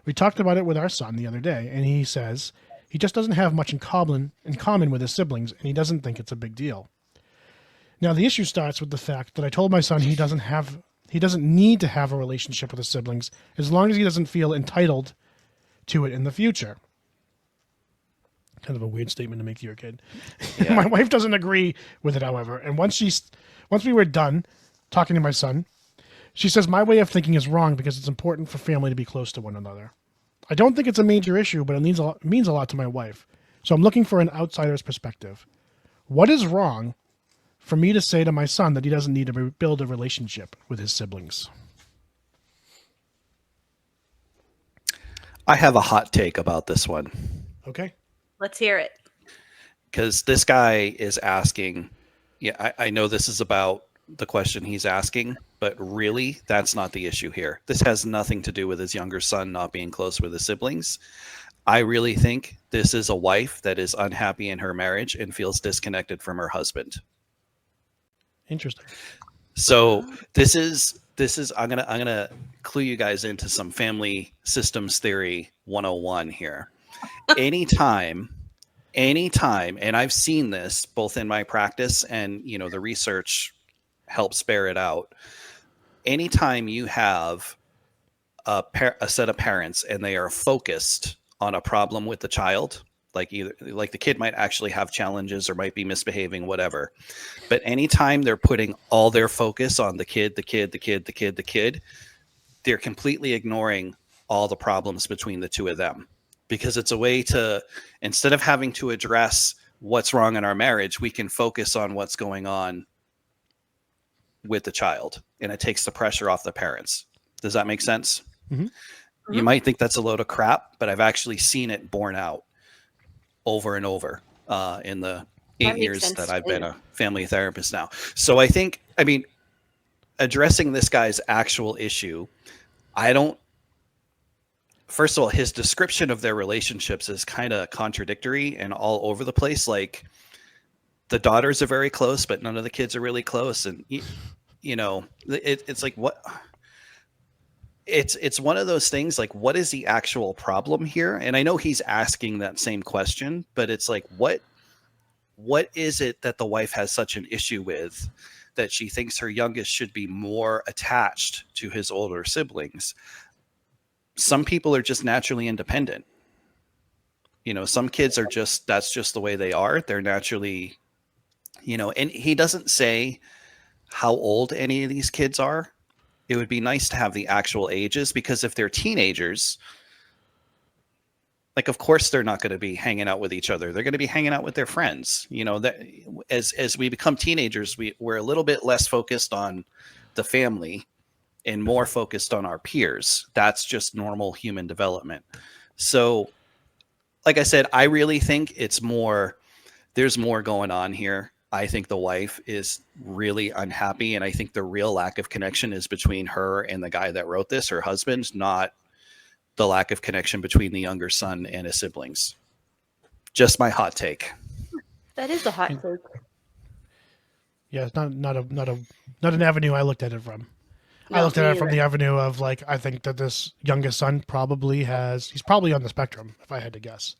We talked about it with our son the other day, and he says he just doesn't have much in common with his siblings, and he doesn't think it's a big deal. Now, the issue starts with the fact that I told my son he doesn't need to have a relationship with his siblings as long as he doesn't feel entitled to it in the future. Kind of a weird statement to make to your kid. Yeah. My wife doesn't agree with it, however, and once we were done talking to my son, she says my way of thinking is wrong because it's important for family to be close to one another. I don't think it's a major issue, but it means a lot to my wife. So I'm looking for an outsider's perspective. What is wrong for me to say to my son that he doesn't need to build a relationship with his siblings? I have a hot take about this one. Okay. Let's hear it. Because this guy is asking, I know this is about the question he's asking, but really, that's not the issue here. This has nothing to do with his younger son not being close with his siblings. I really think this is a wife that is unhappy in her marriage and feels disconnected from her husband. Interesting. So this is I'm gonna clue you guys into some family systems theory 101 here. Anytime, and I've seen this both in my practice and the research helps bear it out. Anytime you have a set of parents and they are focused on a problem with the child, like the kid might actually have challenges or might be misbehaving, whatever. But anytime they're putting all their focus on the kid, they're completely ignoring all the problems between the two of them. Because it's a way to, instead of having to address what's wrong in our marriage, we can focus on what's going on with the child. And it takes the pressure off the parents. Does that make sense? Mm-hmm. You might think that's a load of crap, but I've actually seen it borne out over and over in the 8 years that I've been a family therapist now. So I mean, addressing this guy's actual issue, first of all, his description of their relationships is kind of contradictory and all over the place. Like, the daughters are very close, but none of the kids are really close. And, it's like, what? It's one of those things, like, what is the actual problem here? And I know he's asking that same question, but it's like, what is it that the wife has such an issue with that she thinks her youngest should be more attached to his older siblings? Some people are just naturally independent. Some kids are that's just the way they are. They're naturally, and he doesn't say how old any of these kids are. It would be nice to have the actual ages, because if they're teenagers, like, of course they're not going to be hanging out with each other. They're going to be hanging out with their friends. That as we become teenagers, we're a little bit less focused on the family and more focused on our peers. That's just normal human development. So, like I said, I really think there's more going on here. I think the wife is really unhappy, and I think the real lack of connection is between her and the guy that wrote this, her husband, not the lack of connection between the younger son and his siblings. Just my hot take. That is a hot take. Yeah, it's not an avenue I looked at it from. No, I looked at it from the avenue of, like, I think that this youngest son he's probably on the spectrum, if I had to guess.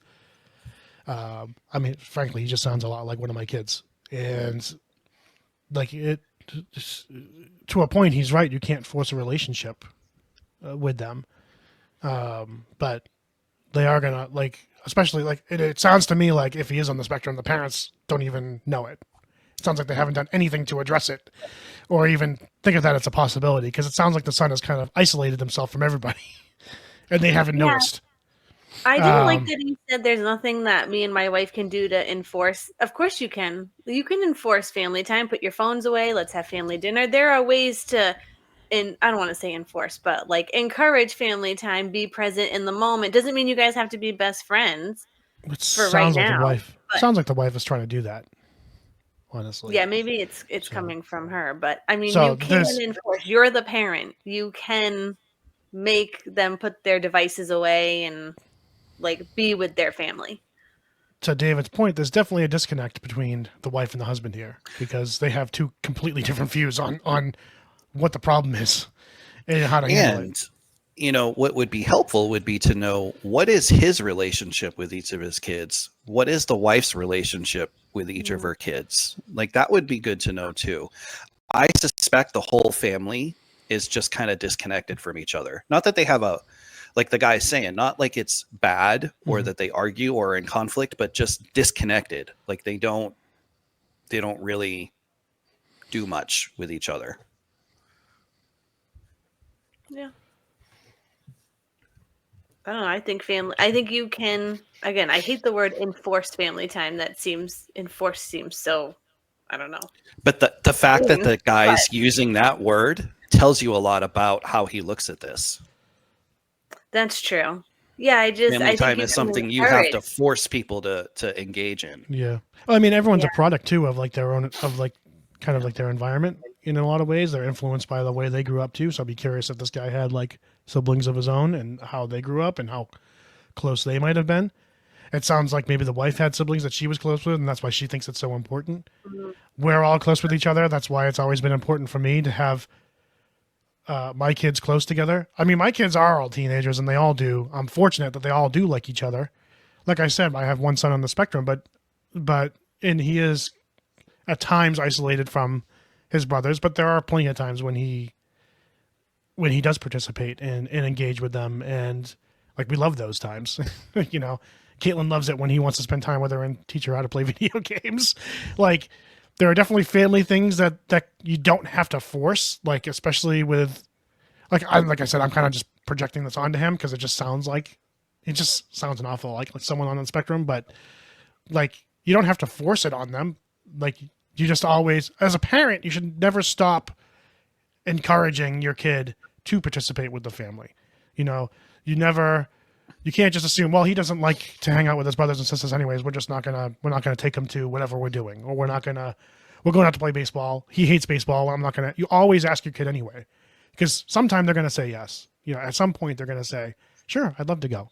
I mean, frankly, he just sounds a lot like one of my kids. And, like, to a point, he's right. You can't force a relationship with them. But they are going to, like, especially, like, it sounds to me like if he is on the spectrum, the parents don't even know it. It sounds like they haven't done anything to address it or even think of that as a possibility, because it sounds like the son has kind of isolated himself from everybody and they haven't noticed. I didn't like that he said there's nothing that me and my wife can do to enforce. Of course you can. You can enforce family time. Put your phones away. Let's have family dinner. There are ways to, I don't want to say enforce, but, like, encourage family time. Be present in the moment. Doesn't mean you guys have to be best friends for right now. Sounds like the wife is trying to do that, honestly. Yeah, maybe it's coming from her. But, I mean, you can enforce. You're the parent. You can make them put their devices away and, like, be with their family. To David's point, there's definitely a disconnect between the wife and the husband here, because they have two completely different views on what the problem is and how to handle it. What would be helpful would be to know, what is his relationship with each of his kids? What is the wife's relationship with each of her kids? Like, that would be good to know too. I suspect the whole family is just kind of disconnected from each other. Not that they have like the guy's saying, not like it's bad or that they argue or are in conflict, but just disconnected. Like, they don't really do much with each other. Yeah. I don't know. I think you can, again, I hate the word enforced family time. Enforced seems so, I don't know. But the fact that the guy's But using that word tells you a lot about how he looks at this. that's true. Yeah, I Family think time you is can something you have to encourage. force people to engage in. Yeah. Well, I mean, everyone's Yeah. a product too of like their own, of like kind of like their environment in a lot of ways. They're influenced by the way they grew up too. So I'd be curious if this guy had like siblings of his own and how they grew up and how close they might have been. It sounds like maybe the wife had siblings that she was close with, and that's why she thinks it's so important. Mhm. We're all close with each other. That's why it's always been important for me to have my kids close together. I mean, my kids are all teenagers, and they all do. I'm fortunate that they all do like each other. Like I said, I have one son on the spectrum, and he is at times isolated from his brothers, but there are plenty of times when he does participate and engage with them, and like we love those times. You know, Caitlin loves it when he wants to spend time with her and teach her how to play video games. Like there are definitely family things that you don't have to force, like especially with like I said, I'm kind of just projecting this onto him because it just sounds an awful like someone on the spectrum, but like you don't have to force it on them. Like you just always, as a parent, you should never stop encouraging your kid to participate with the family. You know, you can't just assume, well, he doesn't like to hang out with his brothers and sisters anyways. We're not gonna take him to whatever we're doing, or we're going out to play baseball. He hates baseball. You always ask your kid anyway, because sometime they're going to say yes. You know, at some point they're going to say, sure, I'd love to go,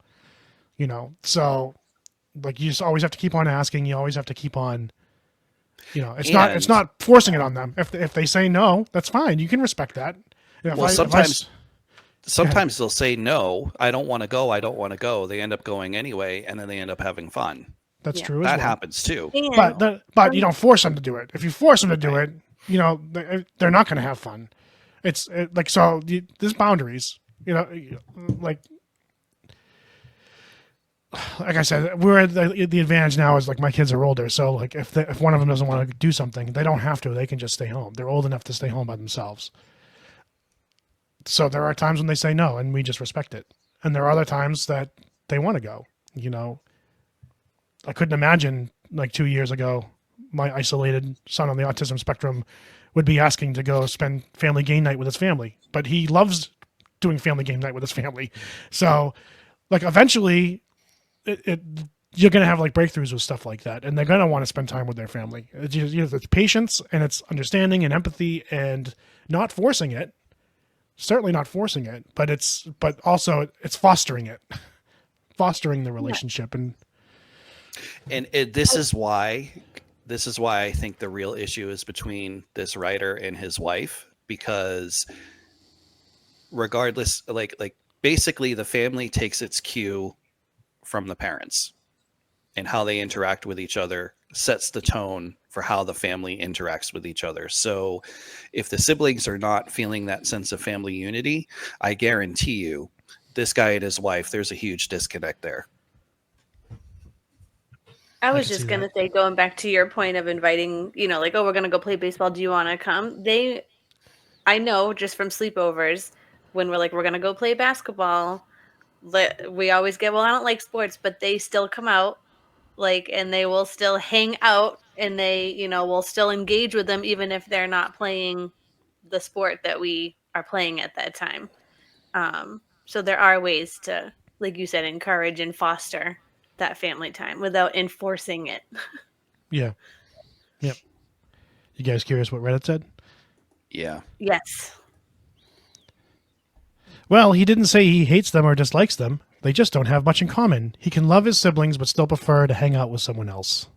you know? So like, you just always have to keep on asking. You always have to keep on, you know, it's not forcing it on them. If they say no, that's fine. You can respect that. You know, Well, sometimes they'll say, no, I don't want to go. I don't want to go. They end up going anyway, and then they end up having fun. That's Yeah. true. That well. happens too. And But you don't force them to do it. If you force them to do it, you know, they're not going to have fun. There's boundaries, you know, like I said, we're at the advantage now is like my kids are older. So like if one of them doesn't want to do something, they don't have to, they can just stay home. They're old enough to stay home by themselves. So there are times when they say no and we just respect it. And there are other times that they want to go, you know. I couldn't imagine like 2 years ago, my isolated son on the autism spectrum would be asking to go spend family game night with his family, but he loves doing family game night with his family. So like eventually you're going to have like breakthroughs with stuff like that. And they're going to want to spend time with their family. It's patience and it's understanding and empathy and not forcing it. Certainly not forcing it, but also it's fostering it, fostering the relationship. And this is why I think the real issue is between this writer and his wife, because regardless, like basically the family takes its cue from the parents, and how they interact with each other sets the tone for how the family interacts with each other. So if the siblings are not feeling that sense of family unity, I guarantee you this guy and his wife, there's a huge disconnect there. I was just going to say, going back to your point of inviting, you know, like, oh, we're going to go play baseball. Do you want to come? I know just from sleepovers, when we're like, we're going to go play basketball, we always get, well, I don't like sports, but they still come out, like, and they will still hang out, and they, you know, will still engage with them, even if they're not playing the sport that we are playing at that time. So there are ways to, like you said, encourage and foster that family time without enforcing it. Yeah. Yep. You guys curious what Reddit said? Yeah. Yes. Well, he didn't say he hates them or dislikes them. They just don't have much in common. He can love his siblings, but still prefer to hang out with someone else.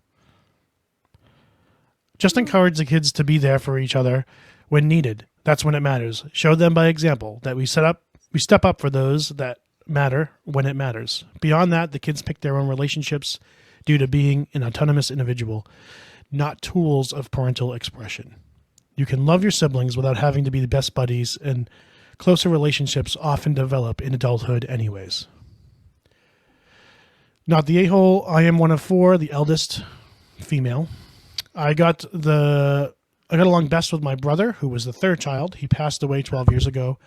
Just encourage the kids to be there for each other when needed. That's when it matters. Show them by example that we step up for those that matter when it matters. Beyond that, the kids pick their own relationships due to being an autonomous individual, not tools of parental expression. You can love your siblings without having to be the best buddies, and closer relationships often develop in adulthood anyways. Not the a-hole. I am one of four, the eldest female. I got along best with my brother, who was the third child. He passed away 12 years ago.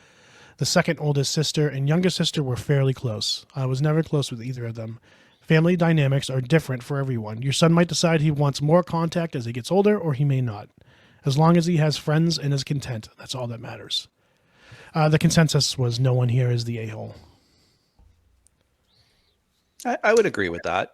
The second oldest sister and youngest sister were fairly close. I was never close with either of them. Family dynamics are different for everyone. Your son might decide he wants more contact as he gets older, or he may not. As long as he has friends and is content, that's all that matters. The consensus was no one here is the a-hole. I would agree with that.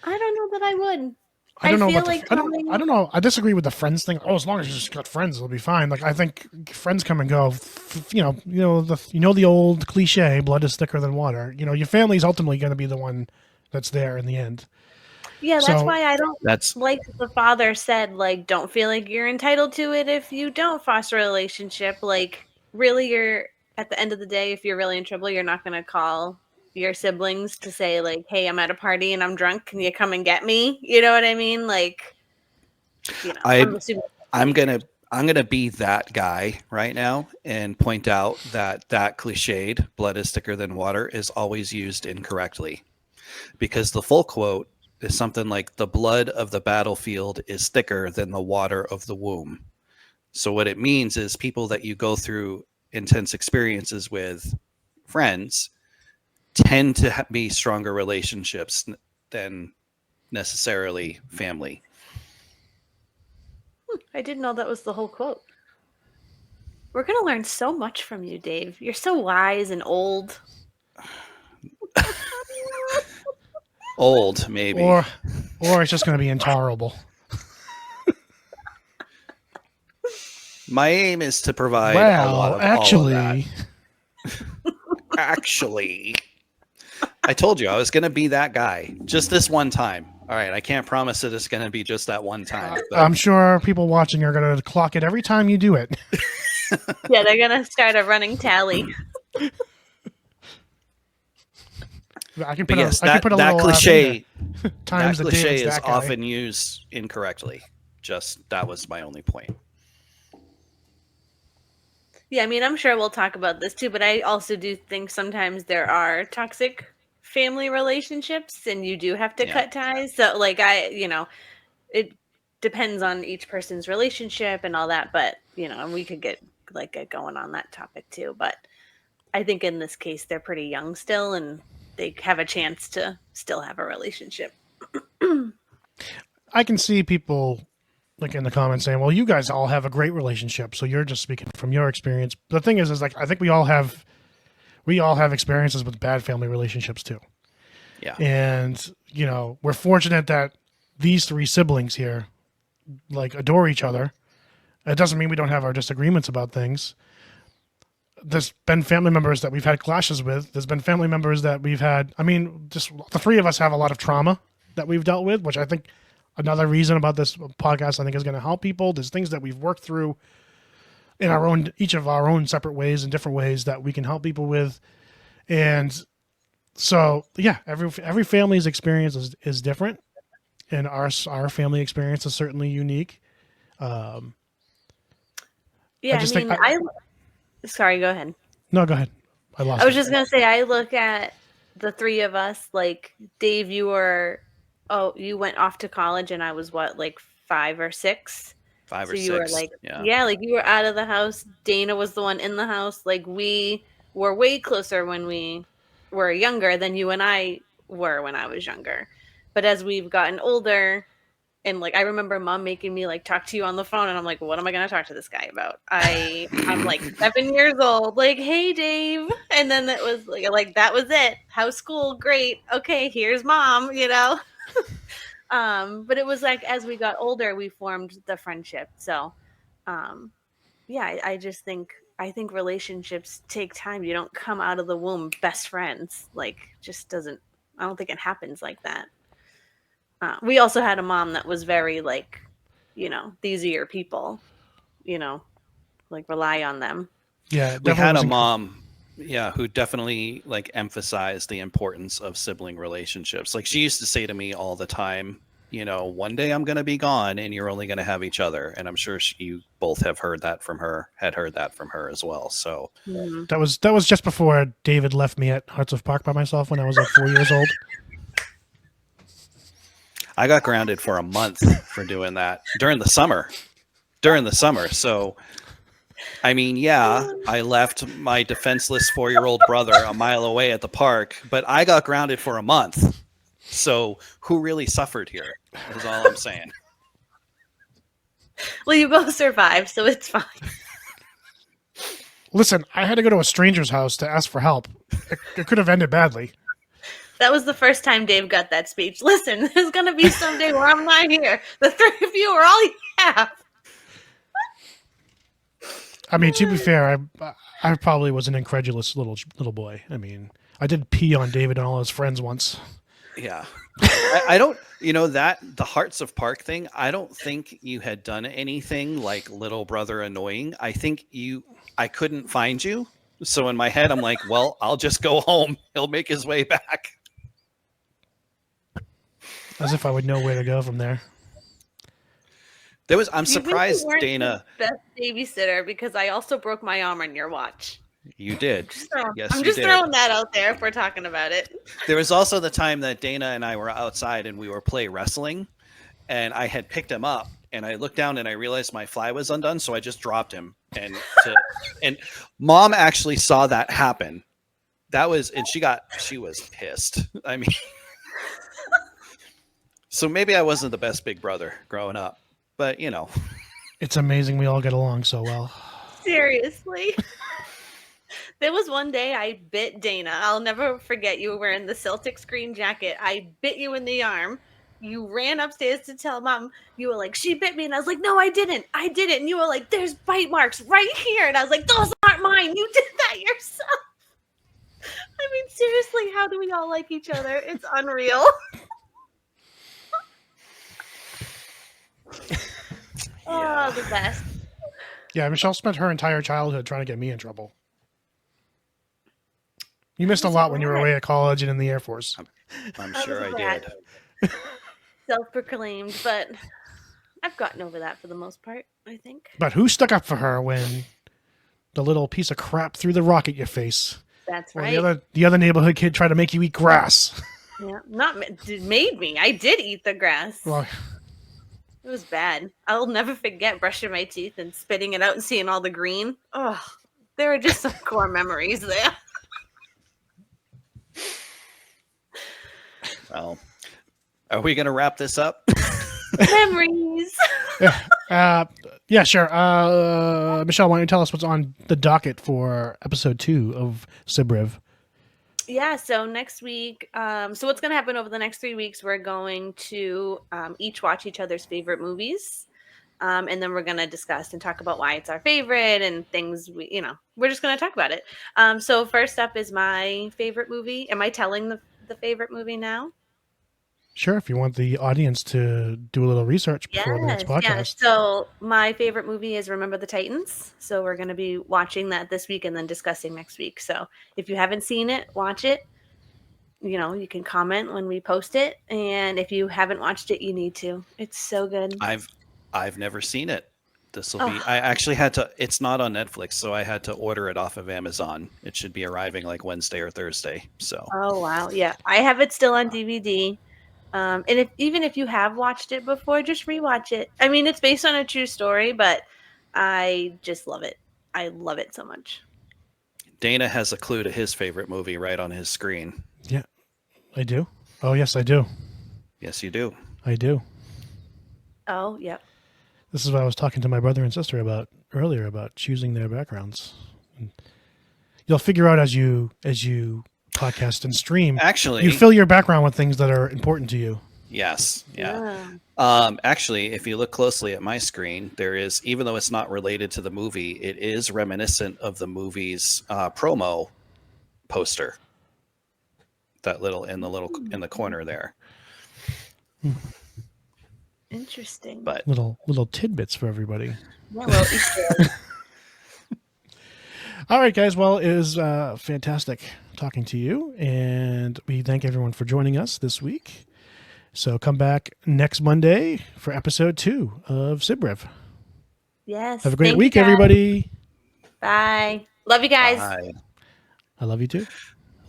I don't know that I would. I don't know. feel About like I don't know. I disagree with the friends thing. Oh, as long as you just got friends, it'll be fine. Like I think friends come and go. You know the old cliche: blood is thicker than water. You know, your family's ultimately going to be the one that's there in the end. Yeah, that's So- why I don't That's like the father said, like, don't feel like you're entitled to it if you don't foster a relationship. Like, really, you're at the end of the day, if you're really in trouble, you're not going to call your siblings to say, like, hey, I'm at a party and I'm drunk. Can you come and get me? You know what I mean? Like, you know, I'm assuming. I'm gonna be that guy right now and point out that cliched "blood is thicker than water" is always used incorrectly, because the full quote is something like "the blood of the battlefield is thicker than the water of the womb." So what it means is people that you go through intense experiences with, friends, tend to be stronger relationships than necessarily family. I didn't know that was the whole quote. We're going to learn so much from you, Dave. You're so wise and old. Old, maybe. Or it's just going to be intolerable. My aim is to provide a lot of actually, all of that. Actually, I told you I was going to be that guy just this one time. All right, I can't promise that it's going to be just that one time. But I'm sure people watching are going to clock it every time you do it. Yeah, they're going to start a running tally. I can but put yes, I can put a that little cliche, times that the cliche Dave's is that guy. often used incorrectly. Just that was my only point. Yeah, I mean, I'm sure we'll talk about this too, but I also do think sometimes there are toxic family relationships and you do have to Yeah. cut ties. So, like, it depends on each person's relationship and all that, but, you know, and we could get going on that topic too. But I think in this case, they're pretty young still and they have a chance to still have a relationship. I can see people like in the comments saying, well, you guys all have a great relationship, so you're just speaking from your experience. The thing is like, I think we all have experiences with bad family relationships too. Yeah. And, you know, we're fortunate that these three siblings here like adore each other. It doesn't mean we don't have our disagreements about things. There's been family members that we've had clashes with. There's been family members that we've had. I mean, just the three of us have a lot of trauma that we've dealt with, which I think another reason about this podcast, I think, is going to help people. There's things that we've worked through in our own, each of our own separate ways and different ways that we can help people with. And so, yeah, every family's experience is different. And our family experience is certainly unique. Yeah, I just think sorry, go ahead. No, go ahead. I lost I was it. just gonna say, I look at the three of us. Like Dave, you went off to college, and I was what, like 5 or 6. Five So or you six. were like, yeah. like you were out of the house. Dana was the one in the house. Like we were way closer when we were younger than you and I were when I was younger. But as we've gotten older, and like I remember Mom making me like talk to you on the phone, and I'm like, what am I going to talk to this guy about? I'm like 7 years old, like, hey Dave, and then it was like that was it. How's school? Great. Okay, here's Mom. You know. But it was like as we got older, we formed the friendship. So, yeah, I just think relationships take time. You don't come out of the womb best friends. Like, just doesn't. I don't think it happens like that. We also had a mom that was very like, you know, these are your people, you know, like rely on them. Yeah, We had a mom, who definitely like emphasized the importance of sibling relationships. Like she used to say to me all the time, you know, one day I'm going to be gone and you're only going to have each other. And I'm sure you both have heard that from her, as well. So that was just before David left me at Hearts of Park by myself when I was like 4 years old. I got grounded for a month for doing that during the summer. So I mean, yeah, I left my defenseless 4-year-old brother a mile away at the park, but I got grounded for a month. So who really suffered here is all I'm saying. Well, you both survived, so it's fine. Listen, I had to go to a stranger's house to ask for help. It could have ended badly. That was the first time Dave got that speech. Listen, there's going to be some day where I'm not here. The three of you are all you have. I mean, to be fair, I probably was an incredulous little boy. I mean, I did pee on David and all his friends once. Yeah. I don't, that the Hearts of Park thing, I don't think you had done anything like little brother annoying. I think I couldn't find you. So in my head, I'm like, well, I'll just go home. He'll make his way back. As if I would know where to go from there. I'm surprised, you really Dana. The best babysitter because I also broke my arm on your watch. You did. I'm just throwing that out there if we're talking about it. There was also the time that Dana and I were outside and we were play wrestling, and I had picked him up, and I looked down and I realized my fly was undone, so I just dropped him. And Mom actually saw that happen. She was pissed. I mean, so maybe I wasn't the best big brother growing up, but It's amazing we all get along so well. Seriously. There was one day I bit Dana. I'll never forget, you were wearing the Celtics green jacket. I bit you in the arm. You ran upstairs to tell Mom. You were like, she bit me. And I was like, no, I didn't. And you were like, there's bite marks right here. And I was like, those aren't mine. You did that yourself. I mean, seriously, how do we all like each other? It's unreal. Yeah. Oh, the best. Yeah, Michelle spent her entire childhood trying to get me in trouble. You missed a lot when you were away at college and in the Air Force. I'm sure I did. Self-proclaimed, but I've gotten over that for the most part, I think. But who stuck up for her when the little piece of crap threw the rock at your face? That's Or right. the other neighborhood kid tried to make you eat grass. Yeah, made me. I did eat the grass. Well, It was bad. I'll never forget brushing my teeth and spitting it out and seeing all the green. Oh, there are just some core memories there. Well, are we going to wrap this up? Memories. yeah, sure. Michelle, why don't you tell us what's on the docket for episode 2 of SibRiv? Yeah, so next week, so what's going to happen over the next 3 weeks, we're going to each watch each other's favorite movies. And then we're going to discuss and talk about why it's our favorite and things we're just going to talk about it. So first up is my favorite movie. Am I telling the favorite movie now? Sure, if you want the audience to do a little research before the next podcast. Yeah. So my favorite movie is Remember the Titans. So we're going to be watching that this week and then discussing next week. So if you haven't seen it, watch it. You can comment when we post it. And if you haven't watched it, you need to. It's so good. I've never seen it. This will be. I actually had to. It's not on Netflix, so I had to order it off of Amazon. It should be arriving like Wednesday or Thursday. So. Oh wow, yeah, I have it still on DVD. And even if you have watched it before, just rewatch it. I mean, it's based on a true story, but I just love it. I love it so much. Dana has a clue to his favorite movie right on his screen. Yeah, I do. Oh, yes, I do. Yes, you do. I do. Oh, yep. This is what I was talking to my brother and sister about earlier, about choosing their backgrounds. And you'll figure out as you podcast and stream. Actually, you fill your background with things that are important to you. Yes. Yeah. Yeah. Actually, if you look closely at my screen, there is, even though it's not related to the movie, it is reminiscent of the movie's promo poster. That in the corner there. Interesting. But Little tidbits for everybody. Yeah, well, Easter. All right, guys. Well, it was fantastic talking to you, and we thank everyone for joining us this week. So come back next Monday for episode 2 of SibRiv. Yes. Have a great Thank week, you, guys. everybody. Bye. Love you guys. I I love you too.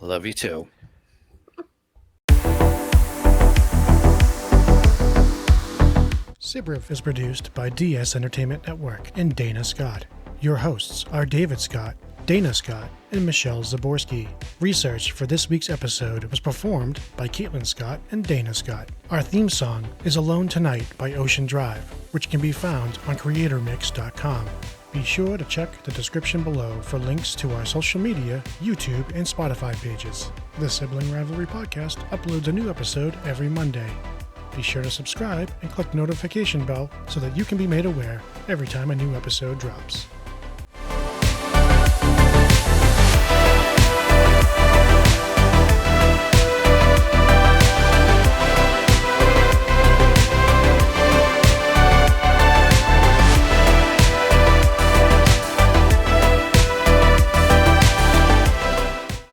love you too. SibRiv is produced by DS Entertainment Network and Dana Scott. Your hosts are David Scott, Dana Scott, and Michelle Zaborski. Research for this week's episode was performed by Caitlin Scott and Dana Scott. Our theme song is Alone Tonight by Ocean Drive, which can be found on creatormix.com. Be sure to check the description below for links to our social media, YouTube, and Spotify pages. The Sibling Rivalry Podcast uploads a new episode every Monday. Be sure to subscribe and click the notification bell so that you can be made aware every time a new episode drops.